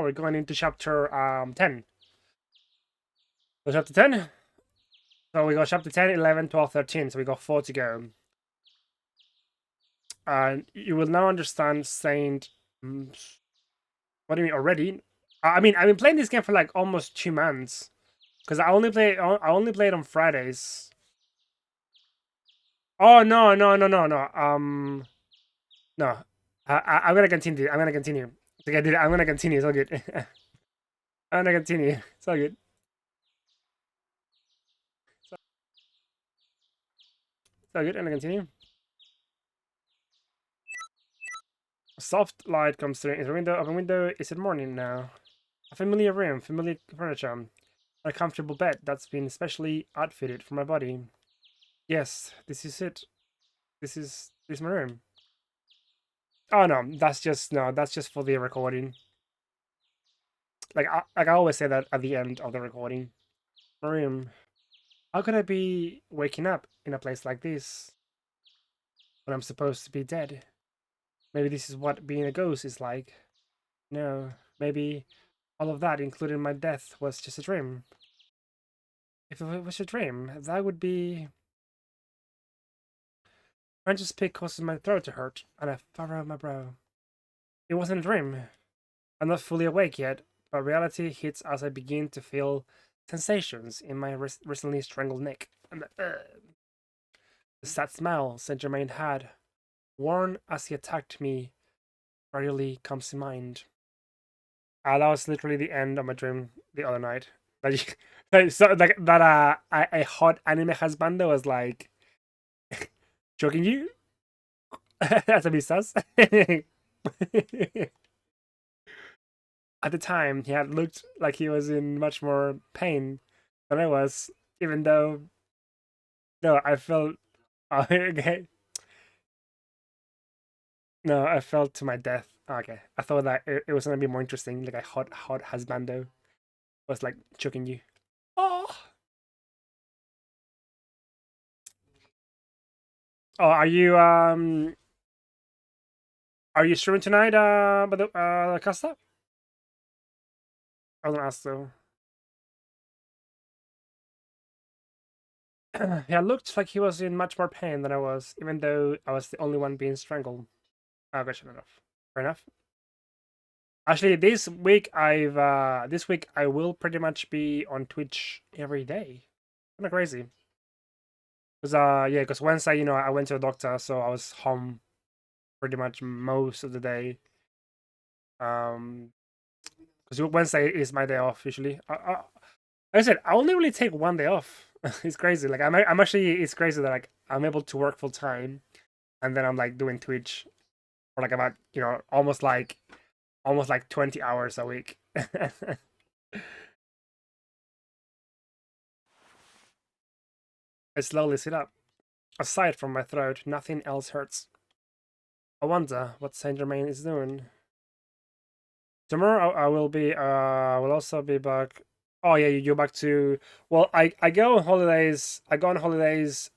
we're going into chapter 10. So chapter 10. So we got chapter 10, 11, 12, 13. So we got 4 to go. And you will now understand Saint. What do you mean already? I mean, I've been playing this game for like almost 2 months. Because I only play it on Fridays. Oh no. No. I'm gonna continue. I'm gonna continue. Okay, dude, I'm gonna continue. It's all good. I'm gonna continue. It's all good. It's all good. I'm gonna continue. A soft light comes through in the window. Open window. Is it morning now? A familiar room, familiar furniture, a comfortable bed that's been specially outfitted for my body. Yes, this is it. This is my room. Oh no, that's just for the recording. Like I always say that at the end of the recording. My room. How could I be waking up in a place like this when I'm supposed to be dead? Maybe this is what being a ghost is like. No, maybe all of that, including my death, was just a dream. If it was a dream, that would be. French's pick causes my throat to hurt, and I furrow my brow. It wasn't a dream. I'm not fully awake yet, but reality hits as I begin to feel sensations in my recently strangled neck. And the sad smile Saint Germain had, worn as he attacked me, rarely comes to mind. That was literally the end of my dream the other night. A hot anime husband was like choking you. That's a bit sus. At the time, he had looked like he was in much more pain than I was, even though no, I felt okay. No, I felt to my death. Okay, I thought that it was gonna be more interesting, like a hot husbando was like choking you. Oh, oh, are you streaming tonight? By the Costa? I was gonna ask though. Yeah, looked like he was in much more pain than I was, even though I was the only one being strangled. Oh, gotcha, enough. Fair enough. Actually, this week I will pretty much be on Twitch every day. Kind of crazy. Cause yeah, cause Wednesday, I went to a doctor, so I was home pretty much most of the day. Cause Wednesday is my day off usually. Like I said, I only really take one day off. It's crazy. Like I'm actually, it's crazy that like I'm able to work full time, and then I'm like doing Twitch for like about almost like 20 hours a week. I slowly sit up. Aside from my throat, nothing else hurts. I wonder what Saint Germain is doing. Tomorrow I will be will also be back. Oh yeah, you go back to well I go on holidays. I go on holidays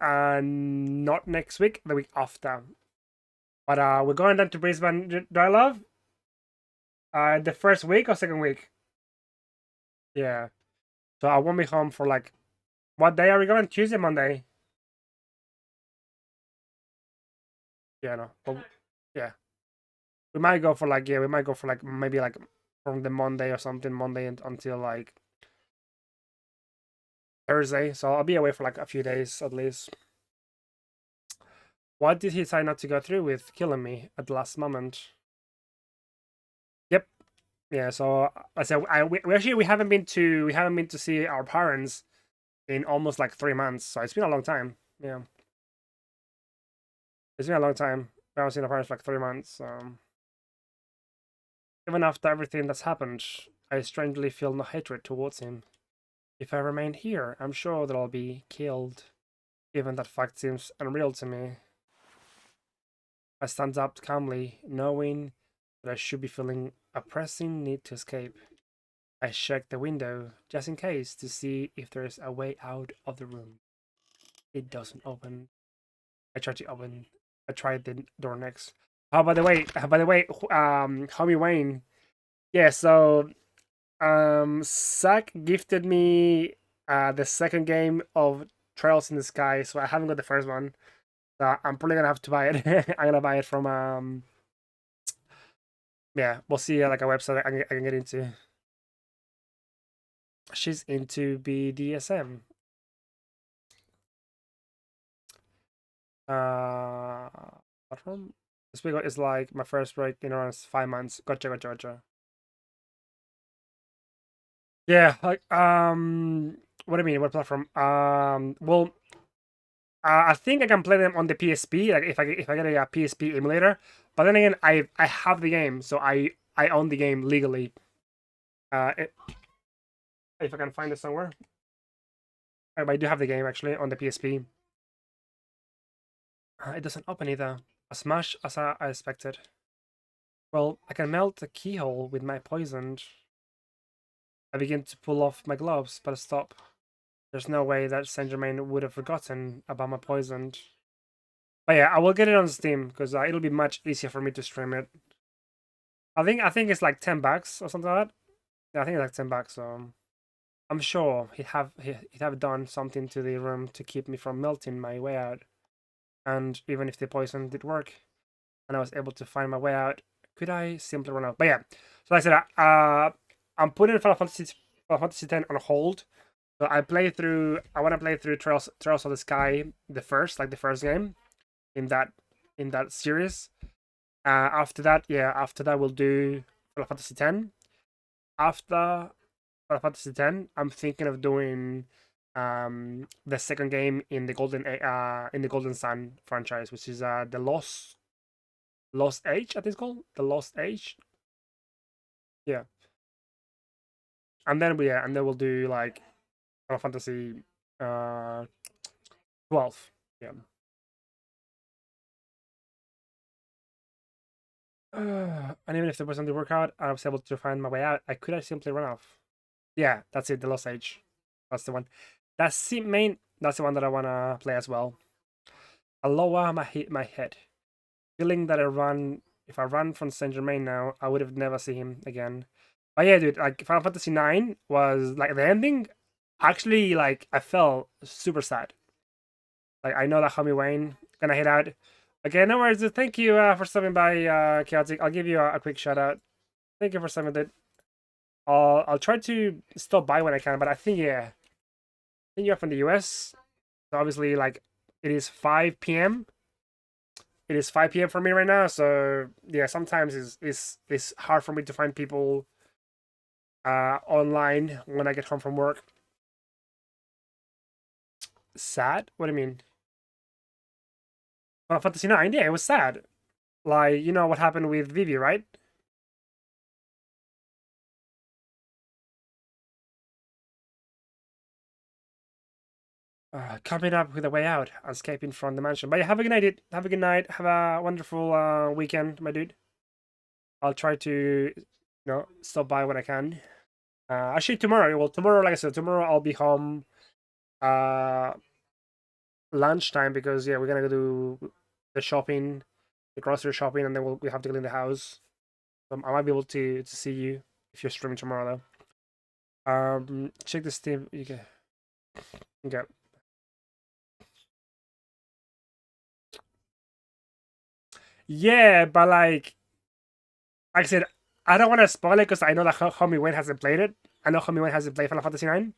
not next week, the week after. But we're going down to Brisbane, do I love? The first week or second week? Yeah. So I won't be home for like what day are we going? Tuesday, Monday? Yeah, no. But, yeah. We might go for like maybe like from the Monday or something, Monday until like Thursday. So I'll be away for like a few days at least. Why did he decide not to go through with killing me at the last moment? Yep. Yeah. So I said we actually we haven't been to see our parents in almost like 3 months. So it's been a long time. Yeah. It's been a long time. We haven't seen our parents for like 3 months. Even after everything that's happened, I strangely feel no hatred towards him. If I remain here, I'm sure that I'll be killed. Even that fact seems unreal to me. I stand up calmly, knowing that I should be feeling a pressing need to escape. I check the window, just in case, to see if there's a way out of the room. It doesn't open. I tried the door next. By the way, homie Wayne. Yeah, so Zach gifted me the second game of Trails in the Sky, so I haven't got the first one. So I'm probably gonna have to buy it. I'm gonna buy it from yeah, we'll see like a website I can get into. She's into BDSM. Platform. This week is like my first break in around 5 months. Gotcha. Yeah, like what do you mean? What platform? Well, I think I can play them on the PSP. Like if I get a PSP emulator. But then again, I have the game, so I own the game legally. If I can find it somewhere. I do have the game actually on the PSP. It doesn't open either. As much as I expected. Well, I can melt the keyhole with my poisoned. I begin to pull off my gloves, but I stop. There's no way that Saint Germain would have forgotten about my poisoned. But yeah, I will get it on Steam because it'll be much easier for me to stream it. I think it's like $10 or something like that. Yeah, I think it's like $10. So I'm sure he'd have done something to the room to keep me from melting my way out. And even if the poison did work, and I was able to find my way out, could I simply run out? But yeah, so like I said, I'm putting Final Fantasy X on hold. So I want to play through Trails of the Sky, the first game in that series. After that we'll do Final Fantasy X. After Final Fantasy X, I'm thinking of doing the second game in the Golden Sun franchise, which is the Lost Age, I think it's called the Lost Age. Yeah, and then we'll do like Final Fantasy 12. Yeah. And even if there wasn't the workout, I was able to find my way out. I could have simply run off. Yeah, that's it. The Lost Age. That's the one. That's the main. That's the one that I wanna play as well. I lower my head, feeling that If I run from Saint Germain now, I would have never seen him again. But yeah, dude, like Final Fantasy 9 was like the ending. Actually, like I felt super sad. Like I know that homie Wayne gonna hit out. Okay, no worries, dude. Thank you for stopping by, Chaotic. I'll give you a quick shout out. Thank you for stopping by. I'll try to stop by when I can, but I think I think you're from the US. So obviously, like it is 5 p.m. It is 5 p.m. for me right now. So yeah, sometimes it's hard for me to find people online when I get home from work. Sad? What do you mean? Final Fantasy 9, yeah, it was sad. Like, you know what happened with Vivi, right? Coming up with a way out, escaping from the mansion. But yeah, have a good night, dude. Have a good night. Have a wonderful weekend, my dude. I'll try to, stop by when I can. Actually, tomorrow. Well, tomorrow, like I said, tomorrow I'll be home uh lunchtime because yeah, we're gonna go do the shopping, the grocery shopping, and then we have to clean the house. I might be able to see you if you're streaming tomorrow though. Check the Steam. Okay. Yeah, but like I said, I don't want to spoil it because I know that Homie Wayne hasn't played it. I know Homie Wayne hasn't played Final Fantasy 9.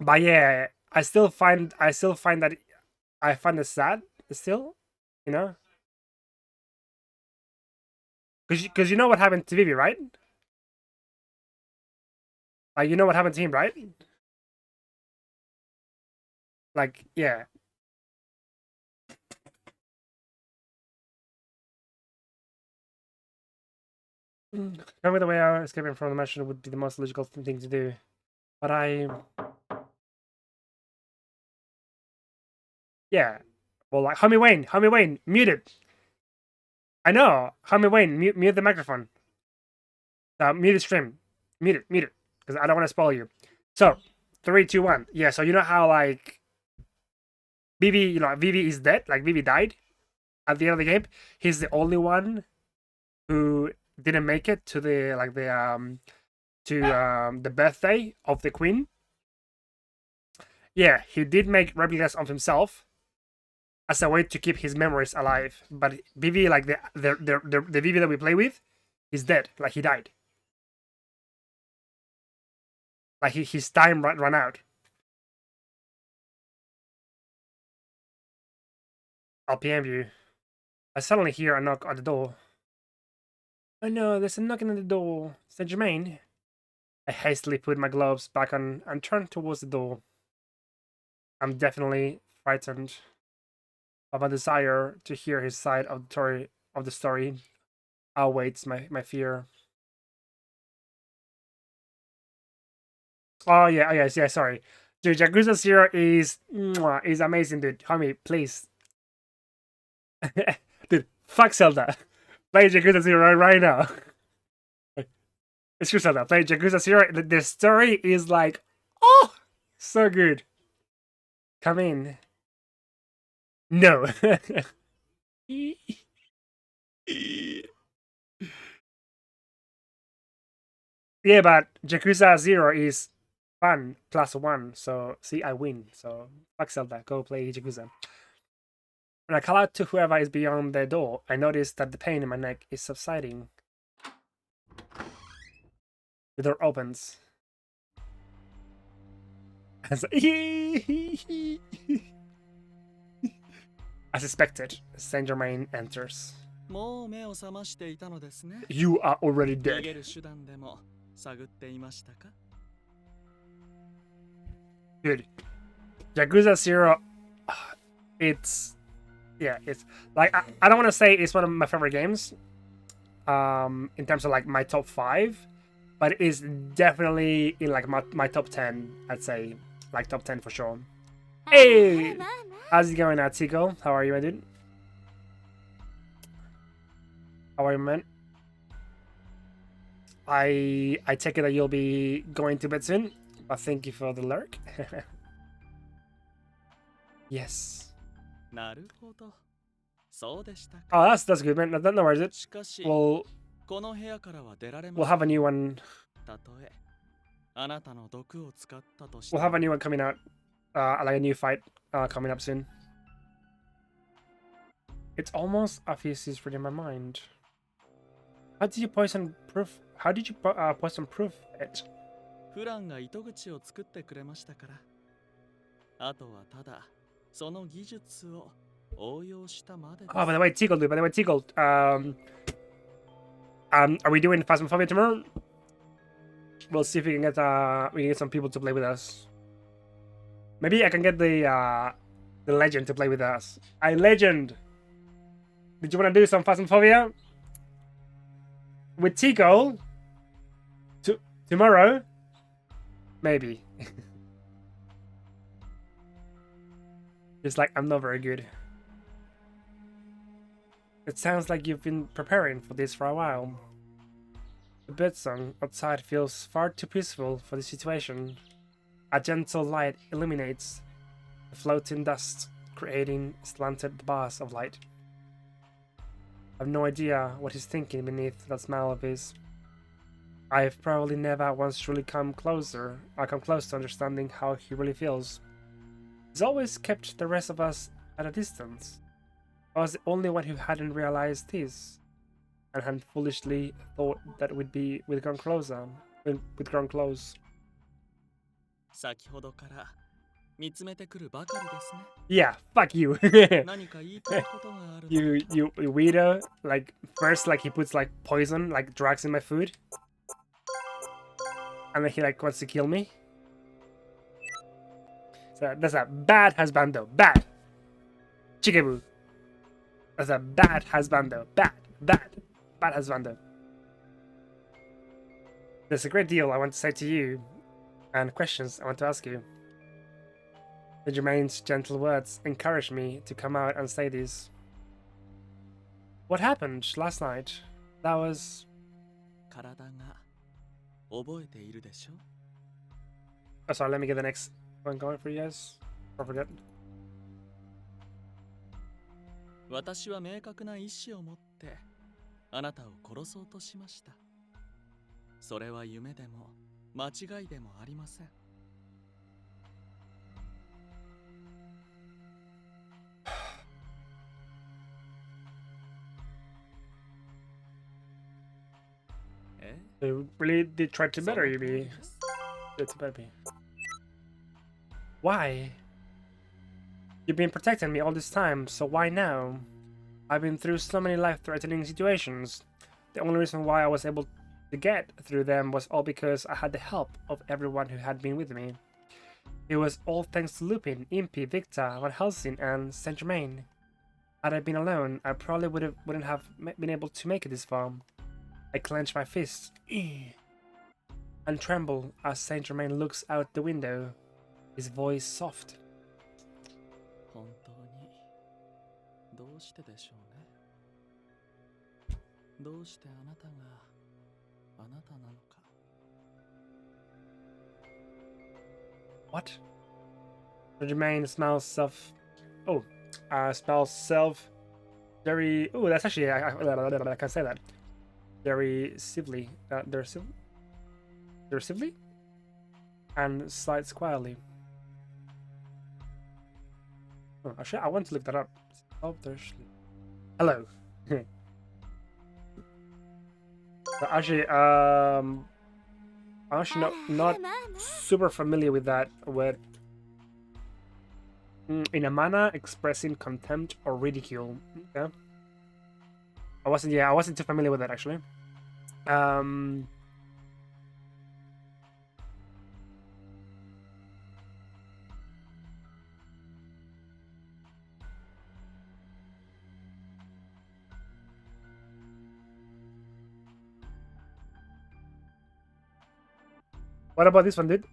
But yeah, I still find that I find it sad still, you know, because you know what happened to Vivi, right? Like you know what happened to him, right? Like yeah. Tell me the way out, escaping from the mansion would be the most logical thing to do. But yeah. Well, like Homie Wayne, mute it. I know, Homie Wayne, mute the microphone. Mute the stream, mute it, because I don't want to spoil you. So, 3, 2, 1. Yeah. So you know how like Vivi, Vivi is dead. Like Vivi died. at the end of the game, he's the only one who didn't make it to the the birthday of the queen. Yeah, he did make replicas of himself as a way to keep his memories alive. But Vivi, like the Vivi that we play with, he's dead. Like he died. Like his time ran out. I'll PM you. I suddenly hear a knock on the door. Oh no, there's a knocking on the door. Saint Germain. I hastily put my gloves back on and turned towards the door. I'm definitely frightened of a desire to hear his side of the story outweighs my fear. Oh yeah, yes, yeah, sorry. Dude, Yakuza 0 is amazing, dude. Homie, please. Dude, fuck Zelda. Play Yakuza 0 right now. It's true, Zelda. Play Yakuza 0. The story is like, oh, so good. Come in. No. Yeah, but Yakuza 0 is fun +1. So, see, I win. So, fuck Zelda. Go play Yakuza. When I call out to whoever is beyond the door, I notice that the pain in my neck is subsiding. The door opens. As suspected, Saint Germain enters. You are already dead. Dude, Yakuza 0, it's like I don't want to say it's one of my favorite games, in terms of like my top 5, but it's definitely in like my top 10. I'd say like top 10 for sure. Hey, how's it going, Tico? How are you, my dude? How are you, man? I take it that you'll be going to bed soon, but thank you for the lurk. Yes. Oh, that's good, man. No worries. We'll have a new one. We'll have a new one coming out, like a new fight coming up soon. It's almost obvious he's reading my mind. How did you poison proof? How did you poison proof it? Oh, by the way, Tickle, dude. By the way, Tickle. Are we doing Phasmophobia tomorrow? We'll see if we can get some people to play with us. Maybe I can get the legend to play with us. Hey, legend. Did you want to do some Phasmophobia with Tico tomorrow? Maybe. It's like I'm not very good. It sounds like you've been preparing for this for a while. The birdsong outside feels far too peaceful for the situation. A gentle light illuminates the floating dust, creating slanted bars of light. I have no idea what he's thinking beneath that smile of his. I've probably never once truly come close to understanding how he really feels. He's always kept the rest of us at a distance. I was the only one who hadn't realized this, and had foolishly thought that we'd grown close. Yeah, fuck you. you weirdo. Like, first, like, he puts like poison, like drugs in my food, and then he like wants to kill me. So that's a bad husbando. Bad. Chikaboo. That's a bad husbando. Bad husbando. There's a great deal I want to say to you, and questions I want to ask you. The Germain's gentle words encouraged me to come out and say this. What happened last night? That was... Oh, sorry, let me get the next one going for you guys. Or forget. 私は明確な意志を持ってあなたを殺そうとしました。それは夢でも間違いでもありません。They really did try to そ better の you, 通り me. です。 It's baby. Why? You've been protecting me all this time, so why now? I've been through so many life-threatening situations. The only reason why I was able to get through them was all because I had the help of everyone who had been with me. It was all thanks to Lupin, Impy, Victor, Van Helsing, and Saint Germain. Had I been alone, I probably wouldn't have been able to make it this far. I clench my fists and tremble as Saint Germain looks out the window, his voice soft. 本当にどうしてでしょうね。どうしてあなたがあなたなのか。 What? Saint Germain smells smells self very. Oh, that's actually I can say that. Very civilly. Derisively? And slides quietly. Oh, actually, I want to look that up. Hello. But actually, I'm actually not super familiar with that word. In a manner expressing contempt or ridicule. Okay. I wasn't too familiar with that actually. What about this one, dude?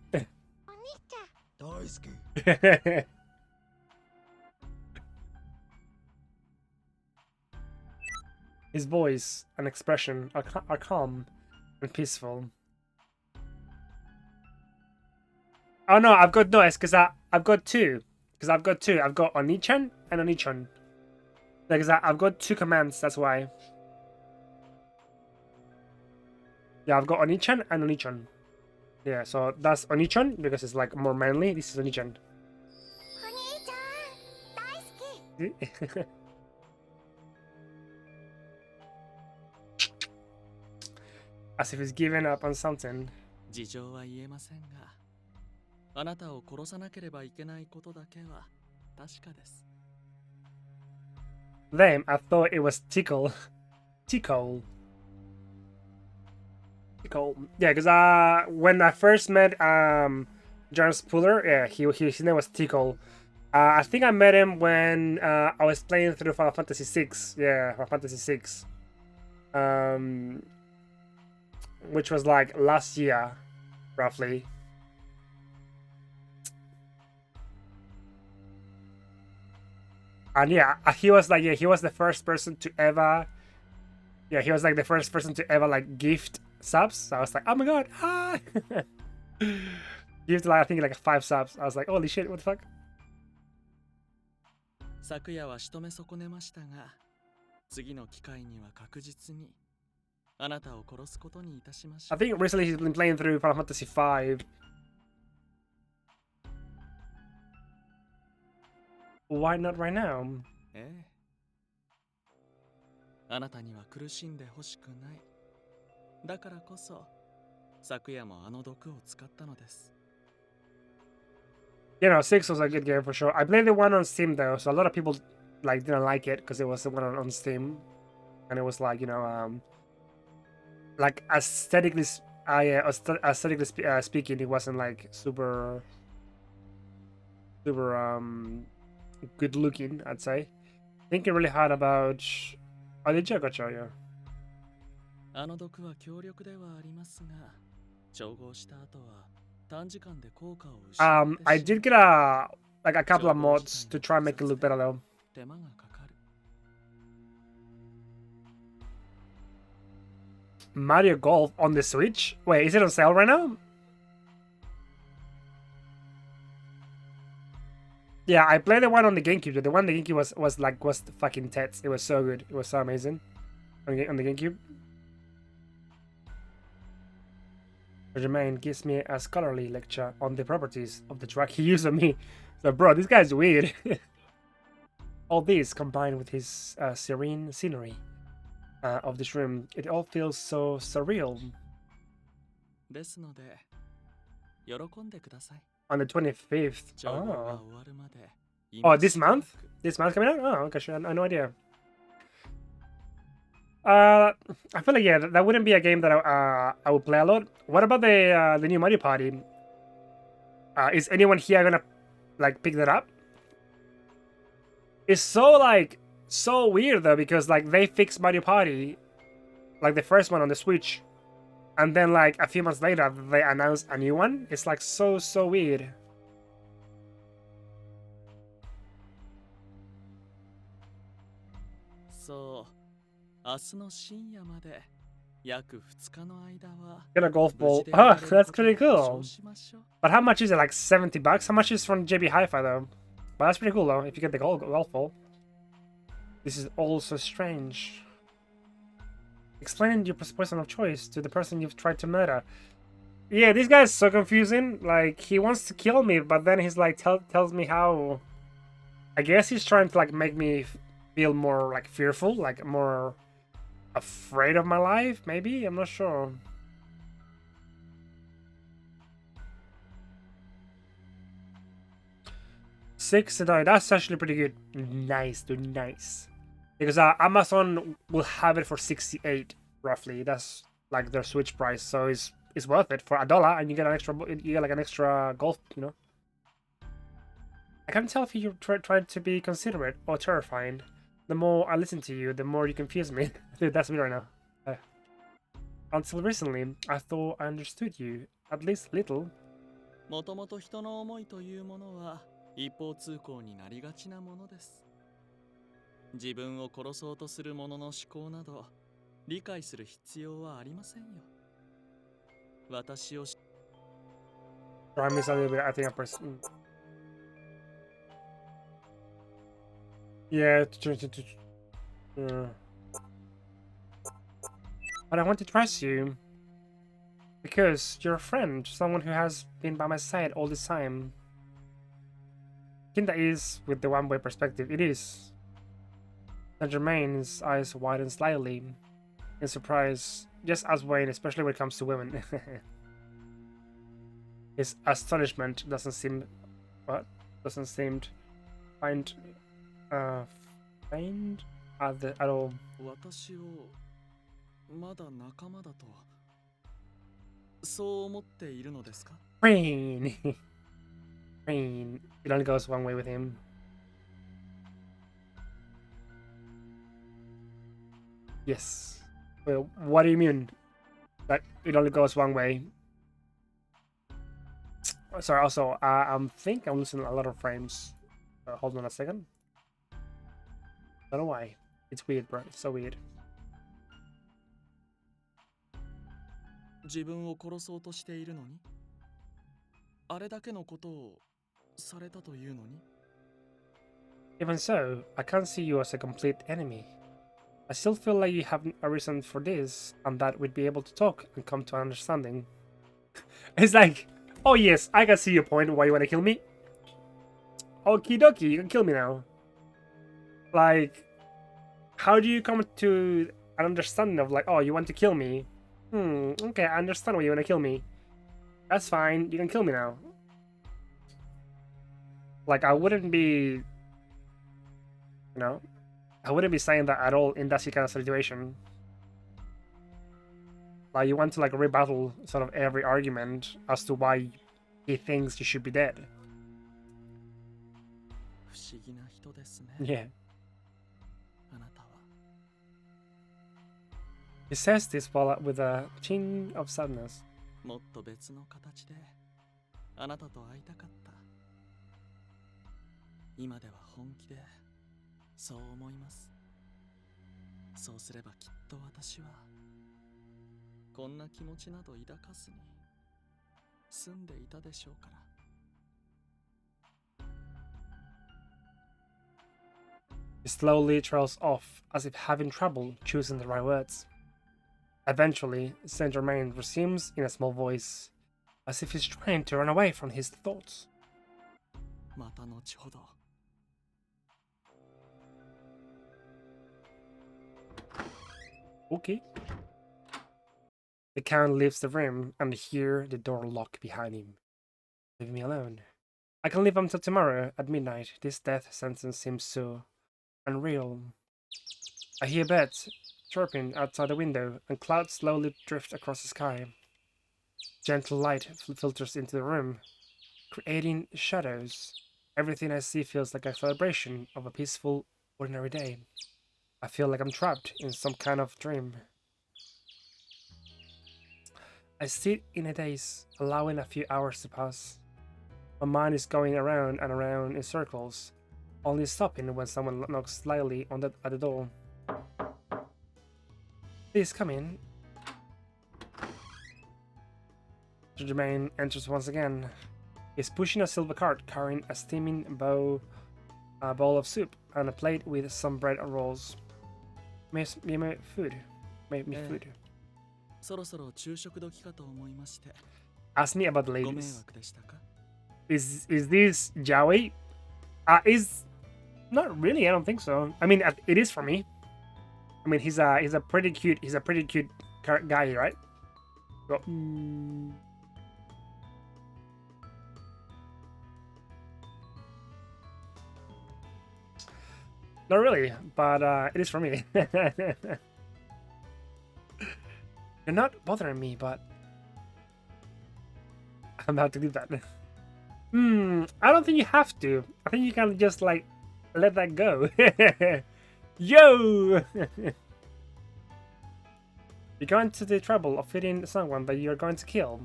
His voice and expression are calm and peaceful. Oh no, I've got noise because I've got two. I've got Onichan and Onichon. Because I've got two commands, that's why. Yeah, I've got Onichan and Onichon. Yeah, so that's Onichon because it's like more manly. This is Onichan. As if he's given up on something. 事情は言えませんが、あなたを殺さなければいけないことだけは確かです。 Them, I thought it was Tickle. Tickle. Yeah, because when I first met John Spooler, yeah, his name was Tickle. I think I met him when I was playing through Final Fantasy VI. Yeah, Final Fantasy VI. Which was like last year, roughly. And yeah, he was the first person to ever. Yeah, he was like the first person to ever like gift subs. So I was like, oh my god, ah! Gift like I think like 5 subs. I was like, holy shit, what the fuck? 昨夜は仕留め損ねましたが、次の機会には確実にあなたを殺すことにいたしましょう。 I think recently he's been playing through Final Fantasy V. Why not right now? ええ。あなたには苦しんでほしくない。だからこそ、昨夜もあの毒を使ったのです。 You know, 6 was a good game for sure. I played the one on Steam though, so a lot of people like didn't like it because it was the one on Steam, and it was like like aesthetically speaking, it wasn't like super good looking. I'd say. Thinking really hard about. Oh, did you show you? あの毒は強力ではありますが、調合した後は短時間で効果を失ってしまう。 I did get a couple of mods to try and make it look better though. 手間がかかる。 Mario Golf on the Switch? Wait, is it on sale right now? あ Yeah, I played the one on the GameCube. The one on the GameCube was fucking tits. It was so good. It was so amazing on the GameCube. Jermaine gives me a scholarly lecture on the properties of the drug he used on me. So, bro, this guy's weird. All this combined with his serene scenery of this room, it all feels so surreal. ですので、喜んでください。 On the 25th. 情報が Oh. 終わるまで Oh, this month? This month coming out? Oh, okay, sure. I had no idea. I feel like, yeah, that wouldn't be a game that I would play a lot. What about the new Mario Party? Is anyone here gonna like pick that up? It's so weird though, because like they fixed Mario Party, like the first one on the Switch, and then like a few months later they announced a new one. It's like so weird. So, 明日の深夜まで約2日の間は Get a golf 無事 ball. で Oh, やれる that's ことを pretty 保 cool. 証しましょう。 But how much is it? Like $70? How much is from JB Hi-Fi though? But that's pretty cool though, if you get the golf ball. This is all so strange. Explaining your person of choice to the person you've tried to murder. Yeah, this guy's so confusing. Like, he wants to kill me, but then he's like, tells me how... I guess he's trying to like make me feel more like fearful, like more afraid of my life, maybe? I'm not sure. $6, that's actually pretty good. Nice, dude, nice. Because Amazon will have it for 68 roughly. That's like their Switch price, so it's worth it for $1, and you get an extra golf, you know. I can't tell if you're trying to be considerate or terrifying. The more I listen to you, the more you confuse me. Dude, that's me right now. Until recently, I thought I understood you, at least little. もともと人の思いというものは一方通行になりがちなものです。自分を殺そうとする者の思考など理解する必要はありませんよ。私を Try me a little bit, I think I pressed... Yeah, but I want to trust you. Because you're a friend, someone who has been by my side all this time. I think that is, with the one-way perspective, it is. And Jermaine's eyes widen slightly, in surprise, just as Wayne, especially when it comes to women. His astonishment doesn't seem find at all. 私をまだ仲間だとそう思っているのですか? Rain. Rain. It only goes one way with him. Yes. Well, what do you mean? That it only goes one way? Sorry, also, I think I'm losing a lot of frames. Hold on a second. Don't know why. It's weird, bro. It's so weird. 自分を殺そうとしているのにあれだけのことをされたというのに Even so, I can't see you as a complete enemy. I still feel like you have a reason for this, and that we'd be able to talk and come to an understanding. It's like, oh yes, I can see your point why you want to kill me. Okie dokie, you can kill me now. Like, how do you come to an understanding of like, oh, you want to kill me? Okay, I understand why you want to kill me. That's fine, you can kill me now. Like, I wouldn't be... You know? I wouldn't be saying that at all in that kind of situation. Like, you want to, like, rebuttal sort of every argument as to why he thinks you should be dead. 不思議な人ですね Yeah. あなたは He says this while with a tinge of sadness. もっと別の形であなたと会いたかった今では本気でそう思いますそうすればきっと私はこんな気持ちなど抱かずに住んでいたでしょうから He slowly trails off, as if having trouble choosing the right words. Eventually, Saint Germain resumes in a small voice, as if he's trying to run away from his thoughts. また後ほど。 Okay. The Count leaves the room and hear the door lock behind him. Leave me alone. I can live until tomorrow at midnight. This death sentence seems so unreal. I hear birds chirping outside the window, and clouds slowly drift across the sky. Gentle light filters into the room, creating shadows. Everything I see feels like a celebration of a peaceful, ordinary day. I feel like I'm trapped in some kind of dream. I sit in a daze, allowing a few hours to pass. My mind is going around and around in circles, only stopping when someone knocks slightly at the door. Please come in. Germain enters once again. He's pushing a silver cart carrying a steaming bowl of soup and a plate with some bread and rolls. Make me food. Make me food. そろそろ昼食時かと思いまして。 Ask me about the ご迷 ladies. 惑でしたか? Is this Joey? Is not really. I don't think so. I mean, it is for me. I mean, he's a pretty cute guy, right? Well, not really, but it is for me. You're not bothering me, but I'm about to do that. I don't think you have to. I think you can just like let that go. Yo! You're going to the trouble of feeding someone that you're going to kill.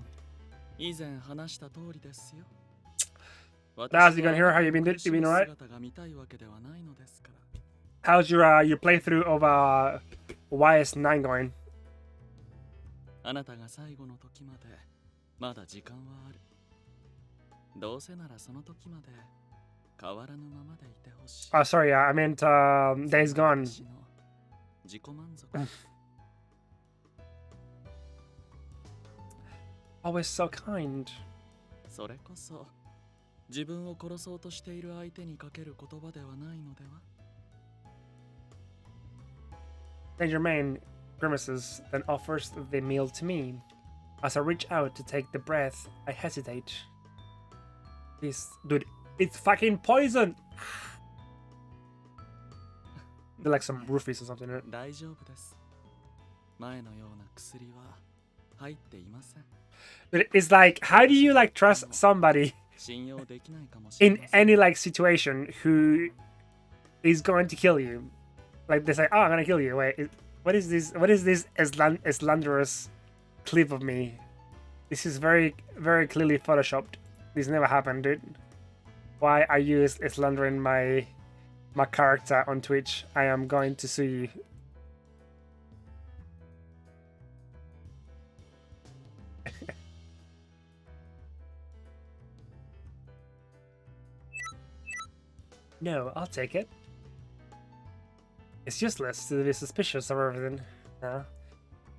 以前話した通りですよ。 Daz, you can hear how you've been alright? 姿が見たいわけではないのですから。 How's your playthrough of YS9 going? あなたが最後の時までまだ時間はある。どうせならその時まで変わらぬままでいてほしい。 Oh, sorry, I meant Days Gone. 私の自己満足。 Always so kind. それこそ自分を殺そうとしている相手にかける言葉ではないのでは? Saint Germain grimaces, then offers the meal to me. As I reach out to take the breath, I hesitate. This dude, it's fucking poison! They're like some roofies or something, right? 大丈夫です。前のような薬は入っていません。 But it's like, how do you like trust somebody 信用できないかもしれ in ません。 any like situation who is going to kill you? Like they say, oh, I'm gonna kill you. Wait, what is this? What is this slanderous clip of me? This is very, very clearly photoshopped. This never happened, dude. Why are you slandering my character on Twitch? I am going to sue you. No, I'll take it. It's useless to be suspicious of everything. No.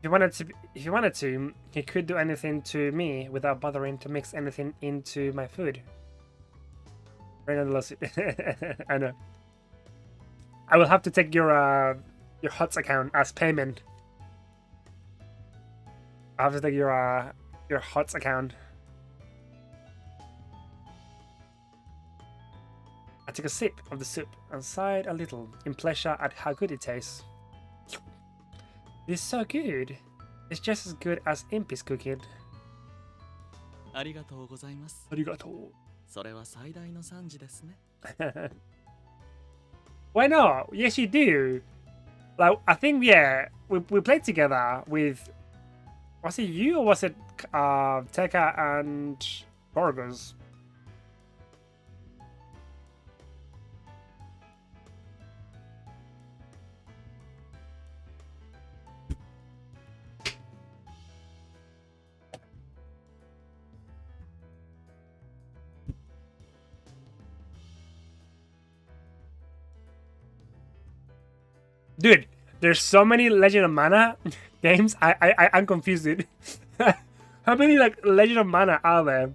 If he wanted to, he could do anything to me without bothering to mix anything into my food. I know. I will have to take your HOTS account as payment. I have to take your HOTS account. I took a sip of the soup and sighed a little in pleasure at how good it tastes. It is so good. It's just as good as Impi's cooking. ありがとうございます。 Arigato. それは最大の賛辞ですね。 Why not? Yes, you do. Like, I think, yeah, we played together with... Was it you or was it Tekka and Gorgos? Dude, there's so many Legend of Mana games. I'm confused, dude. How many like Legend of Mana are there?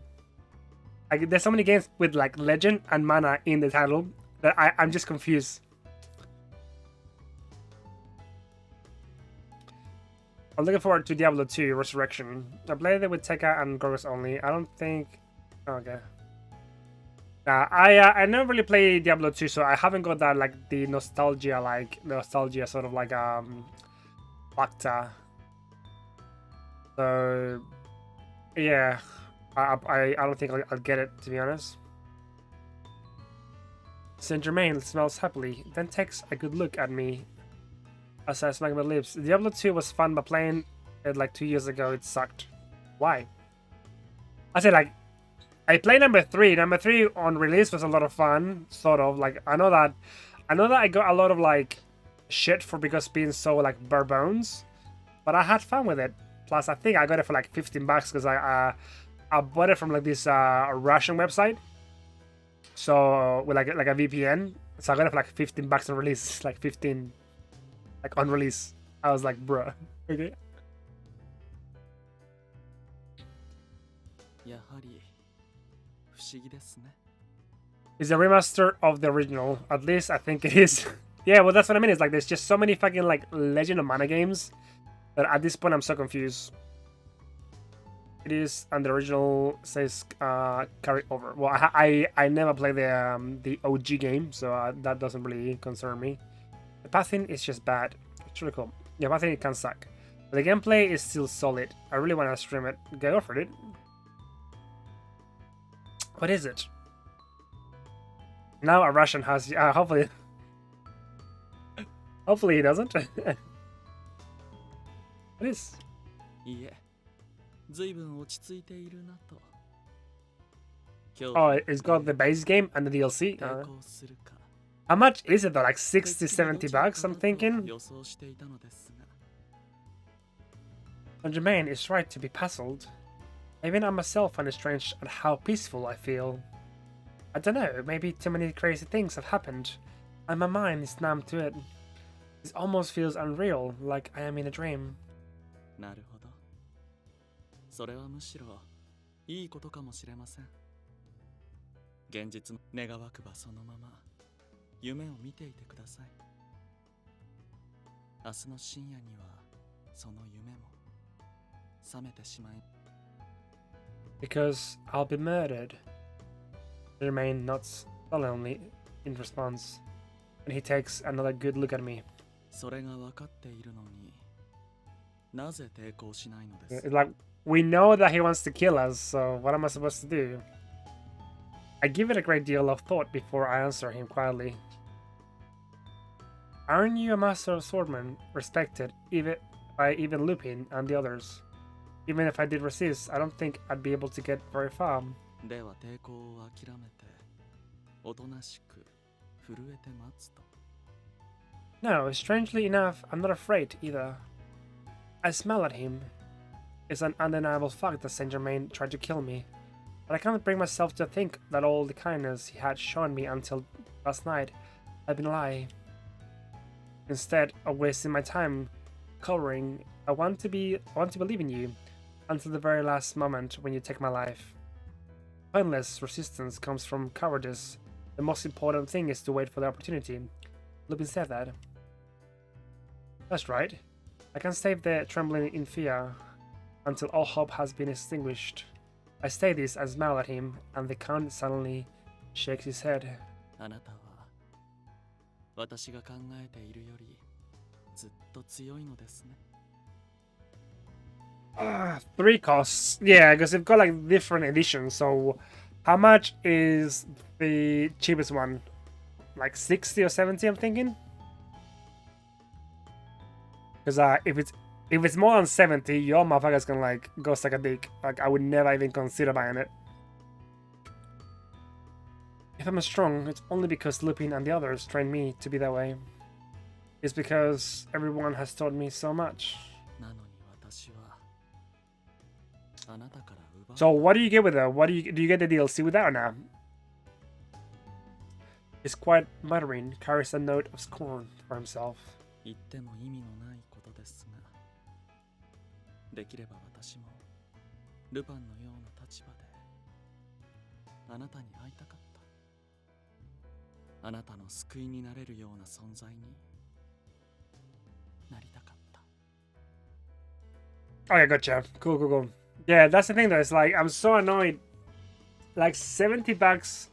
Like, there's so many games with like Legend and Mana in the title that I'm just confused. I'm looking forward to Diablo 2 Resurrection. I played it with Tekka and Gorgos only. I don't think. Okay. Nah, I never really played Diablo 2, so I haven't got that like the nostalgia sort of like factor. So yeah, I don't think I'll get it, to be honest. Saint Germain smells happily, then takes a good look at me as I smack my lips. Diablo 2 was fun, but playing it like 2 years ago, it sucked. Why? I said like, I played number 3. Number 3 on release was a lot of fun, sort of. Like, I know that I got a lot of like shit for because being so like bare bones, but I had fun with it. Plus, I think I got it for like $15 because I bought it from like this Russian website. So with like a VPN, so I got it for like $15 on release, like 15, like on release. I was like, bruh, okay. やはり不思議ですね。 It's a remaster of the original. At least I think it is. Yeah, well, that's what I mean. It's like there's just so many fucking like Legend of Mana games that at this point I'm so confused. It is, and the original says carry over. Well, I never played the OG game, so that doesn't really concern me. The pathing is just bad. It's really cool. Yeah, pathing can suck, but the gameplay is still solid. I really want to stream it. Go for it. What is it? Now a Russian has. Hopefully, hopefully he doesn't. What is? いえ、随分落ち着いているなと。 Oh, it's got the base game and the DLC. 抵抗するか How much is it though? Like 60, $70? I'm thinking. 予想していたのですが。 And Jermaine is right to be puzzled. Even I myself find it strange at how peaceful I feel. I don't know, maybe too many crazy things have happened, and my mind is numb to it. This almost feels unreal, like I am in a dream. なるほど。それはむしろいいことかもしれません。現実の願わくばそのまま夢を見ていてください。明日の深夜にはその夢も覚めてしまい。 Because I'll be murdered. Jermaine nods sullenly in response, and he takes another good look at me. それが分かっているのになぜ抵抗しないのです。 It's like, we know that he wants to kill us, so what am I supposed to do? I give it a great deal of thought before I answer him quietly. Aren't you a master of swordman, respected by even Lupin and the others? Even if I did resist, I don't think I'd be able to get very far. では抵抗を諦めておとなしく震えて待つと。 No, strangely enough, I'm not afraid either. I smile at him. It's an undeniable fact that Saint Germain tried to kill me, but I can't bring myself to think that all the kindness he had shown me until last night had been a lie. Instead of wasting my time cowering, I want to believe in you until the very last moment when you take my life. Pointless resistance comes from cowardice. The most important thing is to wait for the opportunity. Lupin said that. That's right. I can stay there trembling in fear until all hope has been extinguished. I say this and smile at him, and the Count suddenly shakes his head. あなたは私が考えているよりずっと強いのですね。 3 costs. Yeah, because they've got like different editions. So, how much is the cheapest one? Like 60 or 70, I'm thinking. Because if it's more than 70, your motherfucker's gonna like go suck a dick. Like, I would never even consider buying it. If I'm strong, it's only because Lupin and the others trained me to be that way. It's because everyone has taught me so much. なのに私はあなたから奪う。 So what do you get with that? Do you get the DLC with that or not? His quiet muttering carries a note of scorn for himself. 言っても意味のないことですが、できれば私もルパンのような立場であなたに会いたかった。あなたの救いになれるような存在になりたかった。 Okay, gotcha. Cool, cool, cool. Yeah, that's the thing though. It's like, I'm so annoyed. Like, $70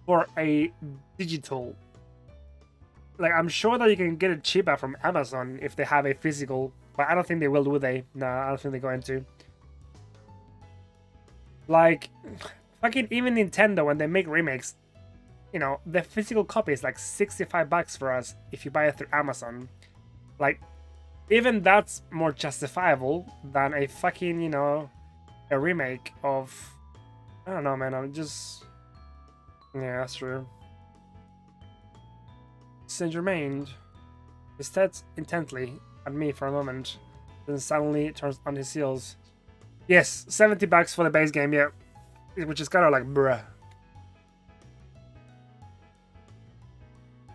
for a digital. Like, I'm sure that you can get it cheaper from Amazon if they have a physical, but I don't think they will, will they? No, I don't think they're going to. Like, fucking even Nintendo, when they make remakes, you know, the physical copy is like $65 for us if you buy it through Amazon. Like, even that's more justifiable than a fucking, you know, a remake of... I don't know, man, I'm just... Yeah, that's true. Saint Germain stares intently at me for a moment, then suddenly turns on his heels. Yes, $70 for the base game, yeah. Which is kind of like, bruh.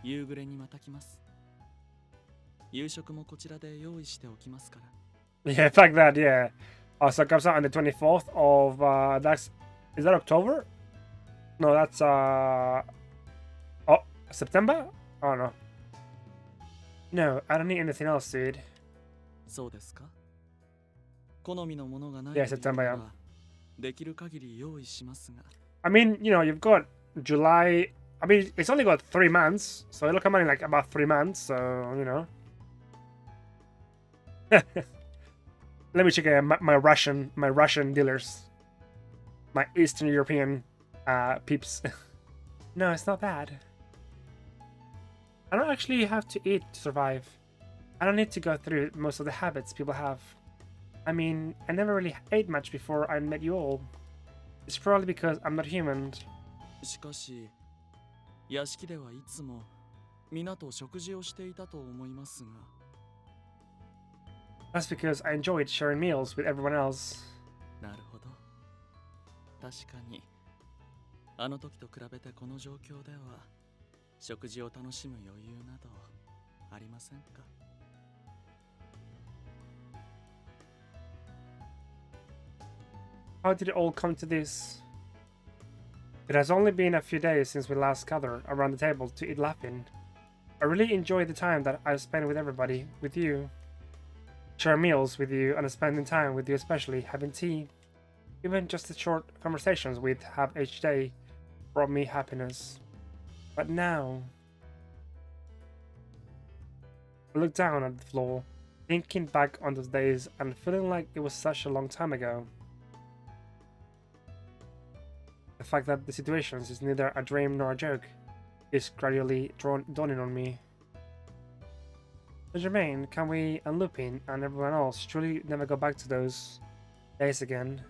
夕暮れにまた来ます。夕食もこちらで用意しておきますから。Yeah, fuck that, yeah. Oh, so it comes out on the 24th of, that's... Is that October? No, that's, oh, September? Oh, no. No, I don't need anything else, dude. そうですか。好みのものがない Yeah, September, yeah. できる限り用意しますが。I mean, you know, you've got July... I mean, it's only got 3 months, so it'll come out in like about 3 months, so, you know. Let me check my Russian dealers. My Eastern European peeps. No, it's not bad. I don't actually have to eat to survive. I don't need to go through most of the habits people have. I mean, I never really ate much before I met you all. It's probably because I'm not human. しかし、屋敷ではいつも皆と食事をしていたと思いますが。That's because I enjoyed sharing meals with everyone else. なるほど。確かに、あの時と比べてこの状況では食事を楽しむ余裕などありませんか。How did it all come to this? It has only been a few days since we last gathered around the table to eat laughing. I really enjoyed the time that I've spent with everybody, with you. Share meals with you and spending time with you, especially having tea. Even just the short conversations we'd have each day brought me happiness. But now... I look down at the floor, thinking back on those days and feeling like it was such a long time ago. The fact that the situation is neither a dream nor a joke is gradually dawning on me. Jermaine, can we and Lupin and everyone else truly never go back to those days again?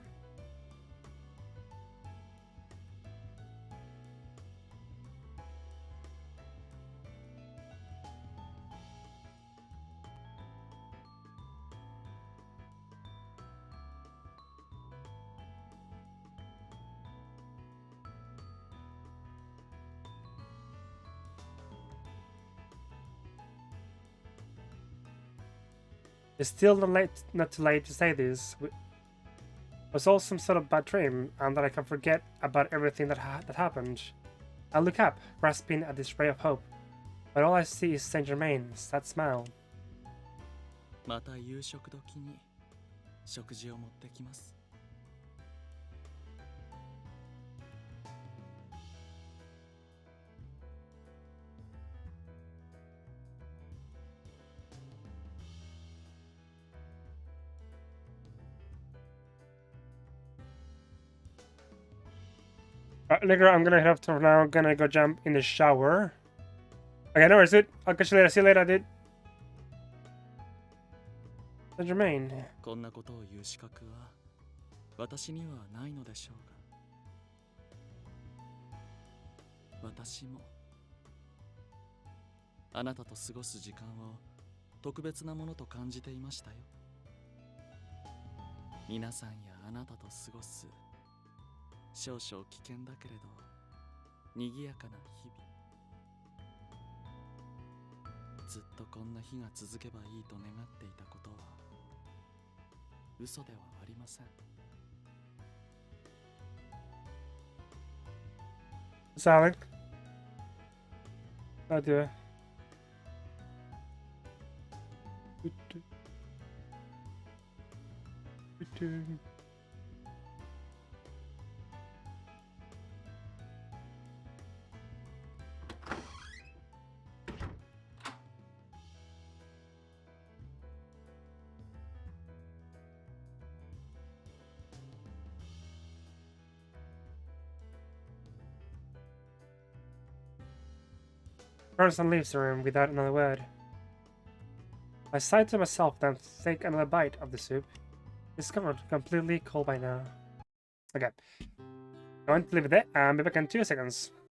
It's still not too late to say this. It was all some sort of bad dream, and that I can forget about everything that happened. I look up, grasping at this ray of hope, but all I see is Saint Germain's sad smile. また夕食時に食事を持ってきます。Negro, I'm gonna head off to now. Gonna go jump in the shower. Okay, no worries, dude. I'll catch you later. See you later, dude. Saint Germain. こんなことを言う資格は私にはないのでしょうが、私もあなたと過ごす時間を特別なものと感じていましたよ。皆さんやあなたと過ごす少々危険だけれど賑やかな日々。ずっとこんな日が続けばいいと願っていたことは嘘ではありません。 Salad. I'll do it. Person leaves the room without another word. I sigh to myself, then take another bite of the soup. It's completely cold by now. Okay. Going to leave it there and be back in 2 seconds.